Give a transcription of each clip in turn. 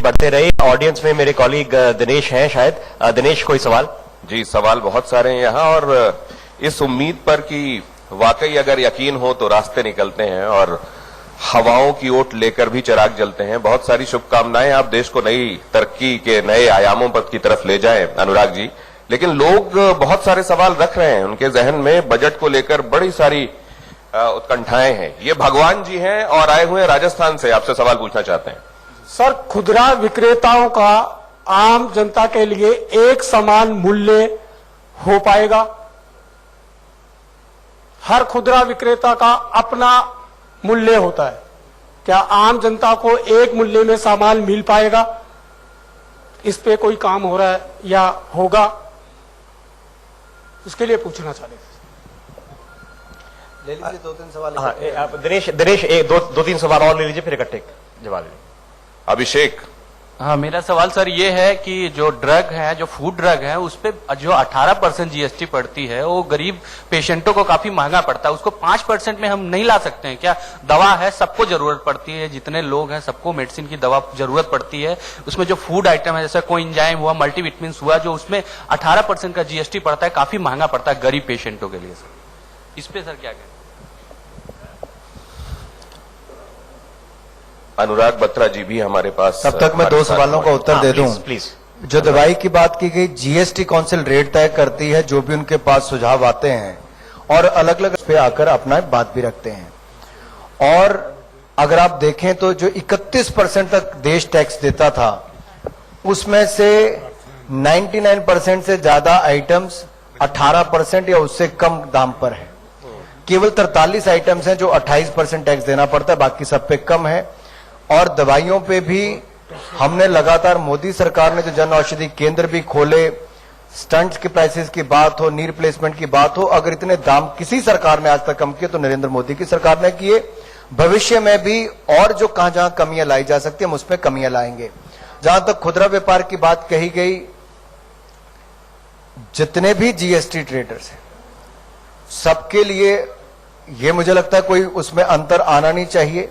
बढ़ते रहे। ऑडियंस में मेरे कॉलीग दिनेश हैं, शायद दिनेश कोई सवाल? जी, सवाल बहुत सारे हैं यहाँ, और इस उम्मीद पर कि वाकई अगर यकीन हो तो रास्ते निकलते हैं और हवाओं की ओट लेकर भी चिराग जलते हैं। बहुत सारी शुभकामनाएं, आप देश को नई तरक्की के नए आयामों पर की तरफ ले जाएं अनुराग जी। लेकिन लोग बहुत सारे सवाल रख रहे हैं, उनके जहन में बजट को लेकर बड़ी सारी उत्कंठाएं हैं। ये भगवान जी हैं और आए हुए राजस्थान से, आपसे सवाल पूछना चाहते हैं। सर, खुदरा विक्रेताओं का आम जनता के लिए एक समान मूल्य हो पाएगा? हर खुदरा विक्रेता का अपना मूल्य होता है, क्या आम जनता को एक मूल्य में सामान मिल पाएगा? इस पे कोई काम हो रहा है या होगा, उसके लिए पूछना चाहते थे। ले लीजिए 2-3 सवाल। हाँ, आप दिनेश दो तीन सवाल और ले लीजिए, फिर इकट्ठे जवाब लीजिए। अभिषेक। हाँ, मेरा सवाल सर ये है कि जो ड्रग है, जो फूड ड्रग है, उस पे जो 18% जीएसटी पड़ती है, वो गरीब पेशेंटों को काफी महंगा पड़ता है। उसको 5% में हम नहीं ला सकते हैं क्या? दवा है, सबको जरूरत पड़ती है, जितने लोग हैं सबको मेडिसिन की दवा जरूरत पड़ती है। उसमें जो फूड आइटम है, जैसे कोई एंजाइम हुआ, मल्टीविटामिन हुआ, जो उसमें 18% का जीएसटी पड़ता है, काफी महंगा पड़ता है गरीब पेशेंटों के लिए। सर इस पे सर क्या कहें? अनुराग बत्रा जी भी हमारे पास। तब तक मैं 2 सवालों का उत्तर दे दूं। प्लीज। जो दवाई की बात की गई, जीएसटी काउंसिल रेट तय करती है, जो भी उनके पास सुझाव आते हैं और अलग अलग पे आकर अपना बात भी रखते हैं। और अगर आप देखें तो जो 31% तक देश टैक्स देता था, उसमें से 99% से ज्यादा आइटम्स 18% या उससे कम दाम पर है। केवल 43 आइटम्स हैं जो 28% टैक्स देना पड़ता है, बाकी सब पे कम है। और दवाइयों पे भी हमने लगातार, मोदी सरकार ने जो जन औषधि केंद्र भी खोले, स्टंट्स के प्राइसेस की बात हो, नी रिप्लेसमेंट की बात हो, अगर इतने दाम किसी सरकार ने आज तक कम किए तो नरेंद्र मोदी की सरकार ने किए। भविष्य में भी और जो जहां कमियां लाई जा सकती है, हम उसमें कमियां लाएंगे। जहां तक खुदरा व्यापार की बात कही गई, जितने भी जीएसटी ट्रेडर्स हैं, सबके लिए ये मुझे लगता है कोई उसमें अंतर आना नहीं चाहिए।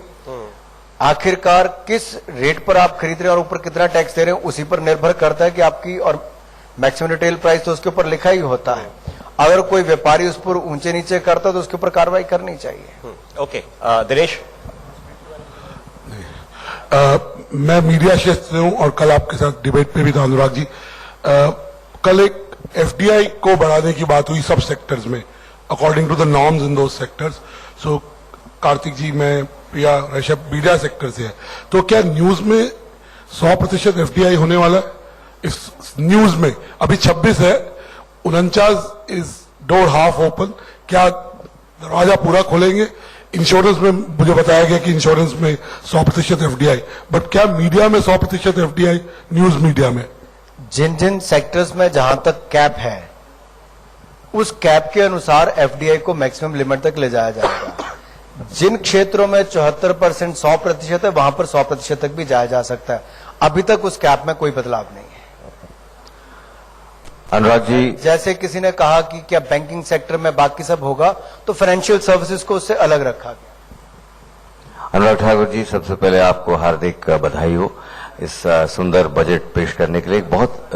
आखिरकार किस रेट पर आप खरीद रहे हैं और ऊपर कितना टैक्स दे रहे हैं, उसी पर निर्भर करता है कि आपकी, और मैक्सिमम रिटेल प्राइस तो उसके ऊपर लिखा ही होता है। अगर कोई व्यापारी उस पर ऊंचे नीचे करता है तो उसके ऊपर कार्रवाई करनी चाहिए। ओके, दिनेश। मैं मीडिया क्षेत्र से हूं और कल आपके साथ डिबेट पे भी था अनुराग जी। कल एक एफडीआई को बढ़ाने की बात हुई सब सेक्टर्स में, according to the norms in those sectors. So Kartik ji, मैं प्रिया ऋषभ मीडिया सेक्टर से है, तो क्या न्यूज में 100% एफडीआई होने वाला है? इस न्यूज में अभी 26 है, 49 इज डोर हाफ ओपन, क्या दरवाजा पूरा खोलेंगे? इंश्योरेंस में मुझे बताया गया कि इंश्योरेंस में 100% एफडीआई, बट क्या मीडिया में 100% एफडीआई? न्यूज मीडिया में जिन जिन सेक्टर्स में जहां तक कैप है, उस कैप के अनुसार एफडीआई को मैक्सिमम लिमिट तक ले जाया जाएगा। जिन क्षेत्रों में 74% 100% है, वहां पर 100% तक भी जाया जा सकता है। अभी तक उस कैप में कोई बदलाव नहीं है। अनुराग जी, जैसे किसी ने कहा कि क्या बैंकिंग सेक्टर में बाकी सब होगा, तो फाइनेंशियल सर्विसेज को उससे अलग रखा गया। अनुराग ठाकुर जी, सबसे पहले आपको हार्दिक बधाई हो इस सुंदर बजट पेश करने के लिए। बहुत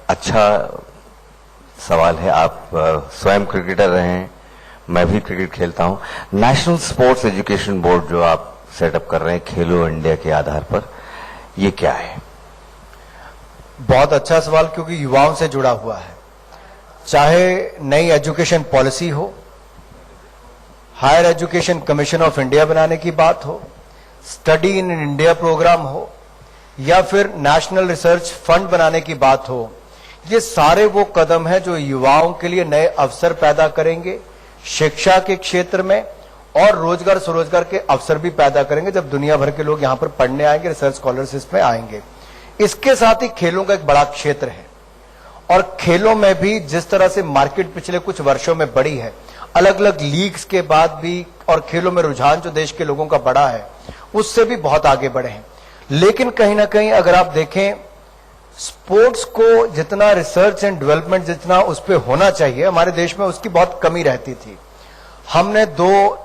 अच्छा सवाल है। आप स्वयं क्रिकेटर रहे हैं, मैं भी क्रिकेट खेलता हूं। नेशनल स्पोर्ट्स एजुकेशन बोर्ड जो आप सेटअप कर रहे हैं खेलो इंडिया के आधार पर, ये क्या है? बहुत अच्छा सवाल, क्योंकि युवाओं से जुड़ा हुआ है। चाहे नई एजुकेशन पॉलिसी हो, higher education commission of India बनाने की बात हो, स्टडी इन इंडिया प्रोग्राम हो, या फिर नेशनल रिसर्च फंड बनाने की बात हो, ये सारे वो कदम हैं जो युवाओं के लिए नए अवसर पैदा करेंगे, शिक्षा के क्षेत्र में, और रोजगार स्वरोजगार के अवसर भी पैदा करेंगे जब दुनिया भर के लोग यहां पर पढ़ने आएंगे, रिसर्च स्कॉलर्स इसमें आएंगे। इसके साथ ही खेलों का एक बड़ा क्षेत्र है, और खेलों में भी जिस तरह से मार्केट पिछले कुछ वर्षों में बढ़ी है, अलग अलग लीग्स के बाद भी, और खेलों में रुझान जो देश के लोगों का बढ़ा है, उससे भी बहुत आगे बढ़े हैं। लेकिन कहीं ना कहीं अगर आप देखें, स्पोर्ट्स को जितना रिसर्च एंड डेवलपमेंट जितना उस पर होना चाहिए, हमारे देश में उसकी बहुत कमी रहती थी। हमने 2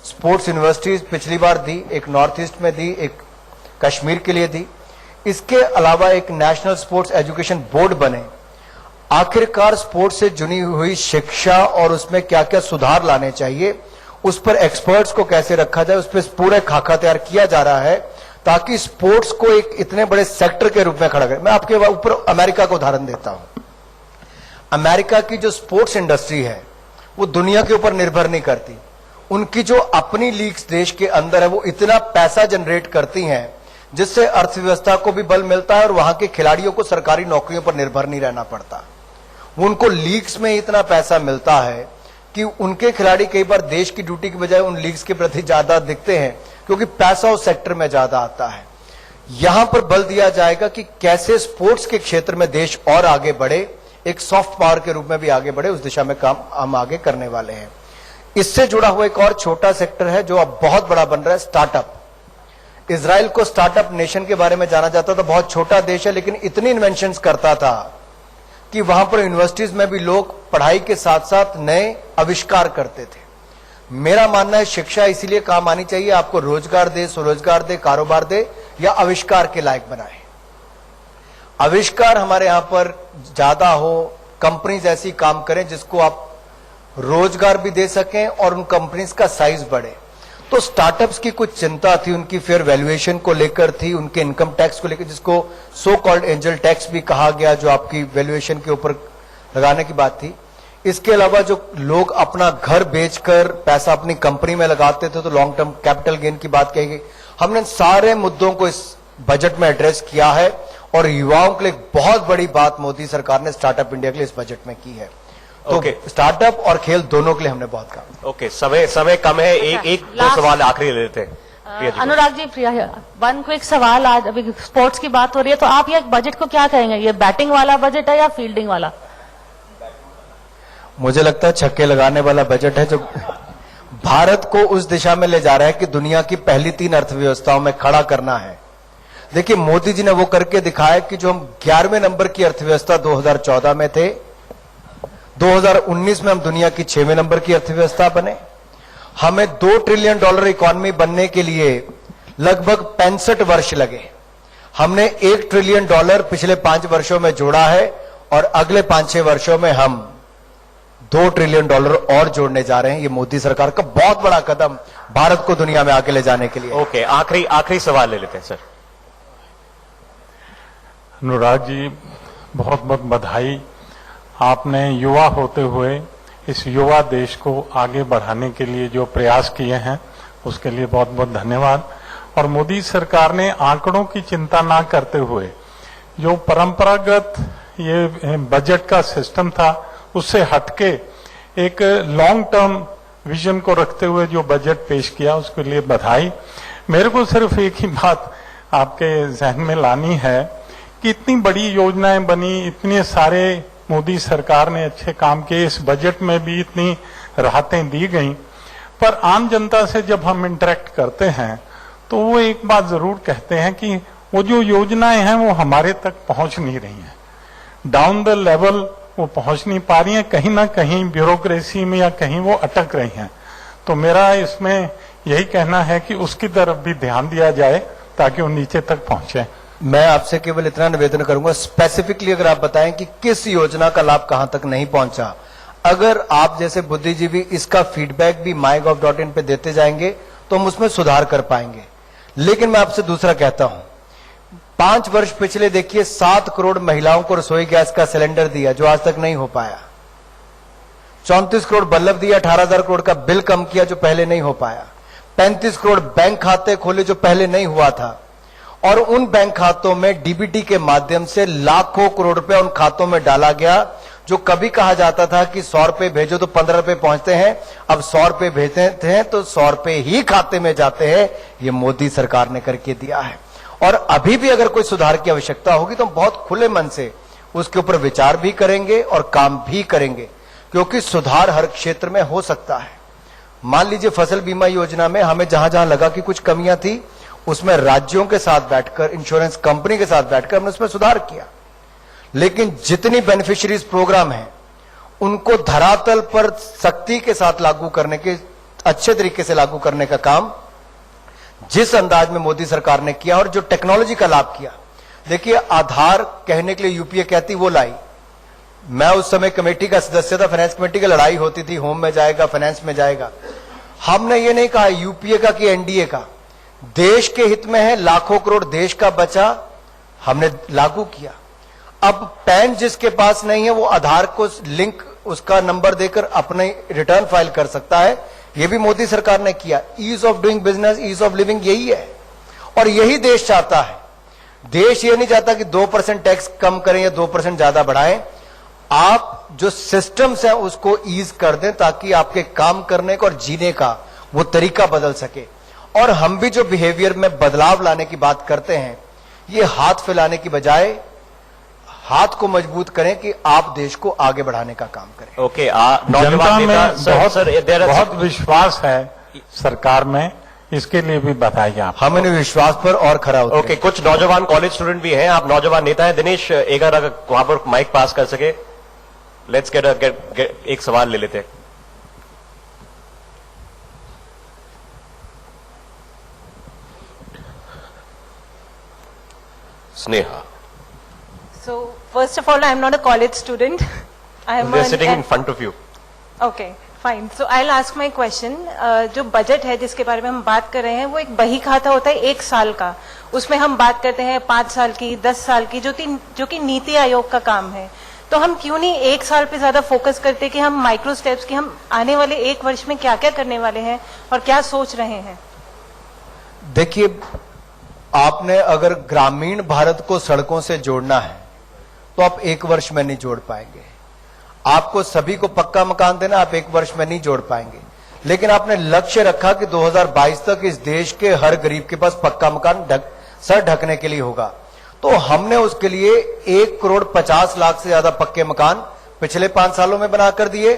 स्पोर्ट्स यूनिवर्सिटीज पिछली बार दी, एक नॉर्थ ईस्ट में दी, एक कश्मीर के लिए दी। इसके अलावा एक नेशनल स्पोर्ट्स एजुकेशन बोर्ड बने, आखिरकार स्पोर्ट्स से जुड़ी हुई शिक्षा और उसमें क्या क्या सुधार लाने चाहिए, उस पर एक्सपर्ट्स को कैसे रखा जाए, उस पर पूरे खाका तैयार किया जा रहा है ताकि स्पोर्ट्स को एक इतने बड़े सेक्टर के रूप में खड़ा करें। मैं आपके ऊपर अमेरिका का उदाहरण देता हूं। अमेरिका की जो स्पोर्ट्स इंडस्ट्री है वो दुनिया के ऊपर निर्भर नहीं करती। उनकी जो अपनी लीग्स देश के अंदर है वो इतना पैसा जनरेट करती हैं जिससे अर्थव्यवस्था को भी बल मिलता है और वहां के खिलाड़ियों को सरकारी नौकरियों पर निर्भर नहीं रहना पड़ता। उनको लीग्स में इतना पैसा मिलता है कि उनके खिलाड़ी कई बार देश की ड्यूटी की बजाय उन लीग्स के प्रति ज्यादा दिखते हैं क्योंकि पैसा उस सेक्टर में ज्यादा आता है। यहां पर बल दिया जाएगा कि कैसे स्पोर्ट्स के क्षेत्र में देश और आगे बढ़े, एक सॉफ्ट पावर के रूप में भी आगे बढ़े, उस दिशा में काम हम आगे करने वाले हैं। इससे जुड़ा हुआ एक और छोटा सेक्टर है जो अब बहुत बड़ा बन रहा है, स्टार्टअप। इजराइल को स्टार्टअप नेशन के बारे में जाना जाता था, बहुत छोटा देश है लेकिन इतनी इन्वेंशंस करता था कि वहां पर यूनिवर्सिटीज में भी लोग पढ़ाई के साथ साथ नए आविष्कार करते थे। मेरा मानना है शिक्षा इसीलिए काम आनी चाहिए, आपको रोजगार दे, स्वरोजगार दे, कारोबार दे या आविष्कार के लायक बनाए। आविष्कार हमारे यहां पर ज्यादा हो, कंपनीज ऐसी काम करें जिसको आप रोजगार भी दे सकें और उन कंपनीज का साइज बढ़े। तो स्टार्टअप्स की कुछ चिंता थी, उनकी फेयर वैल्यूएशन को लेकर थी, उनके इनकम टैक्स को लेकर, जिसको सो कॉल्ड एंजल टैक्स भी कहा गया, जो आपकी वैल्यूएशन के ऊपर लगाने की बात थी। इसके अलावा जो लोग अपना घर बेचकर पैसा अपनी कंपनी में लगाते थे तो लॉन्ग टर्म कैपिटल गेन की बात कही गई। हमने सारे मुद्दों को इस बजट में एड्रेस किया है और युवाओं के लिए बहुत बड़ी बात मोदी सरकार ने स्टार्टअप इंडिया के लिए इस बजट में की है। तो स्टार्टअप और खेल दोनों के लिए हमने बहुत काम। ओके, समय कम है, एक दो सवाल आखिरी ले लेते हैं। प्रिया जी, अनुराग जी, प्रिया, वन क्विक सवाल। आज अभी स्पोर्ट्स की बात हो रही है तो आप ये बजट को क्या कहेंगे, ये बैटिंग वाला बजट है या फील्डिंग वाला? मुझे लगता है छक्के लगाने वाला बजट है जो भारत को उस दिशा में ले जा रहा है कि दुनिया की पहली 3 अर्थव्यवस्थाओं में खड़ा करना है। देखिए, मोदी जी ने वो करके दिखाया कि जो हम 11वें नंबर की अर्थव्यवस्था 2014 में थे, 2019 में हम दुनिया की 6वें नंबर की अर्थव्यवस्था बने। हमें $2 ट्रिलियन इकोनॉमी बनने के लिए लगभग 65 वर्ष लगे। हमने $1 ट्रिलियन पिछले 5 वर्षों में जोड़ा है और अगले 5-6 वर्षों में हम $2 ट्रिलियन और जोड़ने जा रहे हैं। ये मोदी सरकार का बहुत बड़ा कदम भारत को दुनिया में आगे ले जाने के लिए। ओके, आखिरी सवाल ले लेते हैं सर। अनुराग जी, बहुत बहुत बधाई। आपने युवा होते हुए इस युवा देश को आगे बढ़ाने के लिए जो प्रयास किए हैं उसके लिए बहुत बहुत धन्यवाद। और मोदी सरकार ने आंकड़ों की चिंता ना करते हुए जो परंपरागत ये बजट का सिस्टम था उससे हटके एक लॉन्ग टर्म विजन को रखते हुए जो बजट पेश किया उसके लिए बधाई। मेरे को सिर्फ एक ही बात आपके जहन में लानी है कि इतनी बड़ी योजनाएं बनी, इतने सारे मोदी सरकार ने अच्छे काम किए, इस बजट में भी इतनी राहतें दी गई, पर आम जनता से जब हम इंटरेक्ट करते हैं तो वो एक बात जरूर कहते हैं कि वो जो योजनाएं हैं वो हमारे तक पहुंच नहीं रही हैं, डाउन द लेवल वो पहुंच नहीं पा रही हैं, कहीं ना कहीं ब्यूरोक्रेसी में या कहीं वो अटक रही हैं। तो मेरा इसमें यही कहना है कि उसकी तरफ भी ध्यान दिया जाए ताकि वो नीचे तक पहुंचे। मैं आपसे केवल इतना निवेदन करूंगा, स्पेसिफिकली अगर आप बताएं कि किस योजना का लाभ कहां तक नहीं पहुंचा। अगर आप जैसे बुद्धिजीवी इसका फीडबैक भी mygov.in पे देते जाएंगे तो हम उसमें सुधार कर पाएंगे। लेकिन मैं आपसे दूसरा कहता हूं, 5 वर्ष पिछले देखिए 7 करोड़ महिलाओं को रसोई गैस का सिलेंडर दिया जो आज तक नहीं हो पाया, 34 करोड़ बल्ब दिया, 18,000 करोड़ का बिल कम किया जो पहले नहीं हो पाया, 35 करोड़ बैंक खाते खोले जो पहले नहीं हुआ था, और उन बैंक खातों में डीबीटी के माध्यम से लाखों करोड़ रुपए उन खातों में डाला गया। जो कभी कहा जाता था कि 100 रुपए भेजो तो 15 रुपए पहुंचते हैं, अब 100 रुपए भेजते हैं तो 100 रुपए ही खाते में जाते हैं। ये मोदी सरकार ने करके दिया है। और अभी भी अगर कोई सुधार की आवश्यकता होगी तो हम बहुत खुले मन से उसके ऊपर विचार भी करेंगे और काम भी करेंगे, क्योंकि सुधार हर क्षेत्र में हो सकता है। मान लीजिए फसल बीमा योजना में हमें जहां जहां लगा कि कुछ कमियां थी, उसमें राज्यों के साथ बैठकर, इंश्योरेंस कंपनी के साथ बैठकर हमने उसमें सुधार किया। लेकिन जितनी बेनिफिशियरीज प्रोग्राम हैं उनको धरातल पर सख्ती के साथ लागू करने के, अच्छे तरीके से लागू करने का काम जिस अंदाज में मोदी सरकार ने किया और जो टेक्नोलॉजी का लाभ किया, देखिए, आधार कहने के लिए यूपीए कहती वो लाई। मैं उस समय कमेटी का सदस्य था, फाइनेंस कमेटी की लड़ाई होती थी, होम में जाएगा, फाइनेंस में जाएगा। हमने ये नहीं कहा यूपीए का कि एनडीए का, देश के हित में है, लाखों करोड़ देश का बचा, हमने लागू किया। अब पैन जिसके पास नहीं है वो आधार को लिंक, उसका नंबर देकर अपने रिटर्न फाइल कर सकता है। ये भी मोदी सरकार ने किया। Ease of doing business, ease of living, यही है और यही देश चाहता है। देश ये नहीं चाहता कि 2% टैक्स कम करें या 2% ज्यादा बढ़ाएं। आप जो सिस्टम्स हैं उसको ईज कर दें ताकि आपके काम करने का और जीने का वो तरीका बदल सके। और हम भी जो बिहेवियर में बदलाव लाने की बात करते हैं, ये हाथ फैलाने की बजाय हाथ को मजबूत करें कि आप देश को आगे बढ़ाने का काम करें। ओके, जनता नौजवान में नेता सर, बहुत विश्वास है सरकार में, इसके लिए भी बताइए आप। हम इन विश्वास पर और खरा उतरें। ओके, कुछ नौजवान कॉलेज स्टूडेंट भी हैं, आप नौजवान नेता हैं। दिनेश, एक अगर वहां पर माइक पास कर सके, लेट्स गेट एक सवाल ले लेते हैं। Sneha. So, first of all, I am not a college student. I am They're sitting in front of you. Okay, fine. So, I'll ask my question. जो बजट है जिसके बारे में हम बात कर रहे हैं, वो एक बही खाता होता है 1 साल का। उसमें हम बात करते हैं 5 साल की, 10 साल की, जो कि नीति आयोग का काम है। तो हम क्यों नहीं 1 साल पे ज्यादा फोकस करते कि हम माइक्रो स्टेप्स की हम आने वाले 1 वर्ष में क्या क्या करने वाले हैं और क्या सोच रहे हैं? देखिए, आपने अगर ग्रामीण भारत को सड़कों से जोड़ना है तो आप 1 वर्ष में नहीं जोड़ पाएंगे। आपको सभी को पक्का मकान देना, आप 1 वर्ष में नहीं जोड़ पाएंगे। लेकिन आपने लक्ष्य रखा कि 2022 तक इस देश के हर गरीब के पास पक्का मकान सर ढकने के लिए होगा। तो हमने उसके लिए 1,50,00,000 से ज्यादा पक्के मकान पिछले 5 सालों में बनाकर दिए।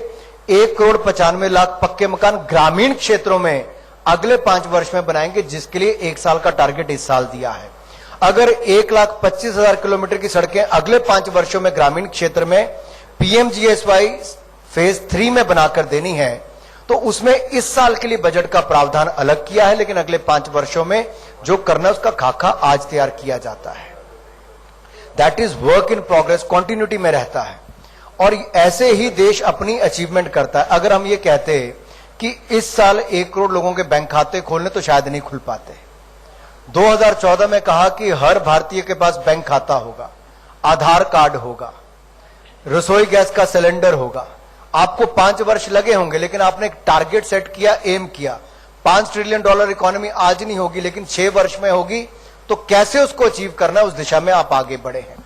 1,95,00,000 पक्के मकान ग्रामीण क्षेत्रों में अगले 5 वर्ष में बनाएंगे, जिसके लिए 1 साल का टारगेट इस साल दिया है। अगर 1,25,000 किलोमीटर की सड़कें अगले 5 वर्षों में ग्रामीण क्षेत्र में पीएमजीएसवाई फेज 3 में बनाकर देनी है, तो उसमें इस साल के लिए बजट का प्रावधान अलग किया है, लेकिन अगले 5 वर्षों में जो करना है उसका खाका आज तैयार किया जाता है। That is work in progress, continuity में रहता है और ऐसे ही देश अपनी अचीवमेंट करता है। अगर हम ये कहते कि इस साल 1 करोड़ लोगों के बैंक खाते खोलने, तो शायद नहीं खुल पाते। 2014 में कहा कि हर भारतीय के पास बैंक खाता होगा, आधार कार्ड होगा, रसोई गैस का सिलेंडर होगा। आपको 5 वर्ष लगे होंगे, लेकिन आपने एक टारगेट सेट किया, एम किया। $5 ट्रिलियन इकोनॉमी आज नहीं होगी, लेकिन 6 वर्ष में होगी। तो कैसे उसको अचीव करना है, उस दिशा में आप आगे बढ़े हैं।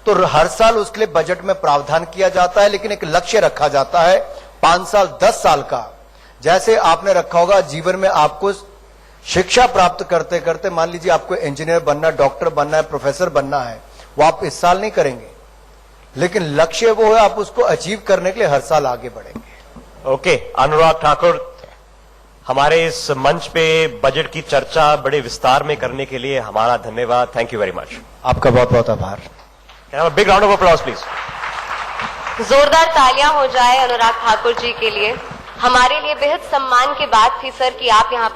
तो हर साल उसके लिए बजट में प्रावधान किया जाता है, लेकिन एक लक्ष्य रखा जाता है 5 साल 10 साल का। जैसे आपने रखा होगा जीवन में आपको शिक्षा प्राप्त करते करते, मान लीजिए आपको इंजीनियर बनना, डॉक्टर बनना है, प्रोफेसर बनना है, वो आप इस साल नहीं करेंगे, लेकिन लक्ष्य वो है, आप उसको अचीव करने के लिए हर साल आगे बढ़ेंगे। ओके, अनुराग ठाकुर, हमारे इस मंच पे बजट की चर्चा बड़े विस्तार में करने के लिए हमारा धन्यवाद। Thank you very much. आपका बहुत बहुत आभार। Big round of applause please. जोरदार तालियां हो जाए अनुराग ठाकुर जी के लिए। हमारे लिए बेहद सम्मान की बात थी सर कि आप यहाँ